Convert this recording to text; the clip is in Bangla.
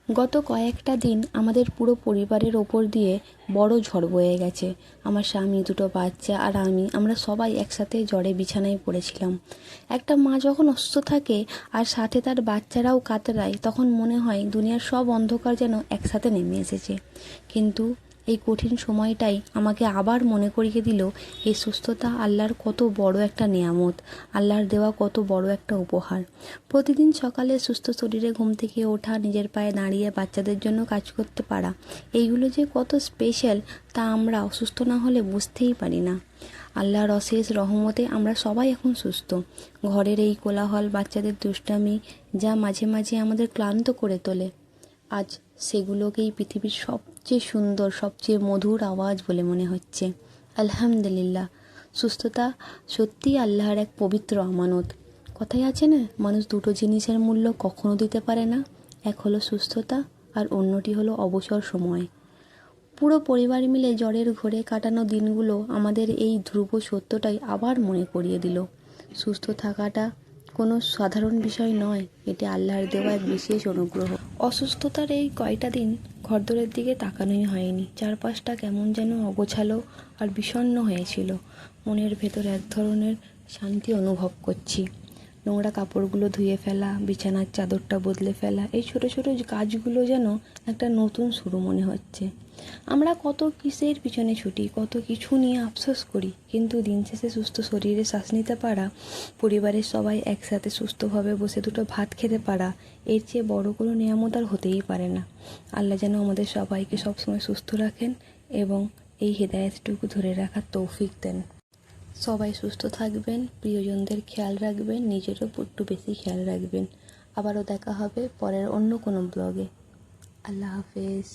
গত কয়েকটা দিন আমাদের পুরো পরিবারের ওপর দিয়ে বড় ঝড় বয়ে গেছে। আমার স্বামী, দুটো বাচ্চা আর আমরা সবাই একসাথে জ্বরে বিছানায় পড়েছিলাম। একটা মা যখন অসুস্থ থাকে আর সাথে তার বাচ্চারাও কাতরায়, তখন মনে হয় দুনিয়ার সব অন্ধকার যেন একসাথে নেমে এসেছে। কিন্তু এই কঠিন সময়টাই আমাকে আবার মনে করিয়ে দিল এই সুস্থতা আল্লাহর কত বড় একটা নেয়ামত, আল্লাহর দেওয়া কত বড় একটা উপহার। প্রতিদিন সকালে সুস্থ শরীরে ঘুম থেকে ওঠা, নিজের পায়ে দাঁড়িয়ে বাচ্চাদের জন্য কাজ করতে পারা, এইগুলো যে কত স্পেশাল তা আমরা অসুস্থ না হলে বুঝতেই পারি না। আল্লাহর অশেষ রহমতে আমরা সবাই এখন সুস্থ। ঘরের এই কোলাহল, বাচ্চাদের দুষ্টামি যা মাঝে মাঝে আমাদের ক্লান্ত করে তোলে, আজ সেগুলোকেই পৃথিবীর সবচেয়ে সুন্দর, সবচেয়ে মধুর আওয়াজ বলে মনে হচ্ছে। আলহামদুলিল্লাহ, সুস্থতা সত্যিই আল্লাহর এক পবিত্র আমানত। কথায় আছে না, মানুষ দুটো জিনিসের মূল্য কখনো দিতে পারে না, এক হলো সুস্থতা আর অন্যটি হলো অবসর সময়। পুরো পরিবার মিলে জ্বরের ঘোরে কাটানো দিনগুলো আমাদের এই ধ্রুব সত্যটাই আবার মনে করিয়ে দিল। সুস্থ থাকাটা কোনো সাধারণ বিষয় নয়, এটি আল্লাহর দেওয়া এক বিশেষ অনুগ্রহ। অসুস্থতার এই কয়টা দিন ঘরদোরের দিকে তাকানোই হয়নি। চারপাশটা কেমন যেন অগোছালো আর বিষণ্ণ হয়েছিল। মনের ভেতর এক ধরনের শান্তি অনুভব করছি। নোংরা কাপড়গুলো ধুয়ে ফেলা, বিছানার চাদরটা বদলে ফেলা, এই ছোট ছোট কাজগুলো যেন একটা নতুন শুরু মনে হচ্ছে। আমরা কত কিসের পিছনে ছুটি, কত কিছু নিয়ে আফসোস করি, কিন্তু দিন শেষে সুস্থ শরীরে শ্বাস নিতে পারা, পরিবারের সবাই একসাথে সুস্থভাবে বসে দুটো ভাত খেতে পারা, এর চেয়ে বড় কোনো নিয়ামত আর হতেই পারে না। আল্লাহ যেন আমাদের সবাইকে সবসময় সুস্থ রাখেন এবং এই হেদায়েতটুকু ধরে রাখার তৌফিক দেন। সবাই সুস্থ থাকবেন, প্রিয়জনদের খেয়াল রাখবেন, নিজেরও একটু বেশি খেয়াল রাখবেন। আবারও দেখা হবে পরের অন্য কোনো ব্লগে। আল্লাহ হাফেজ।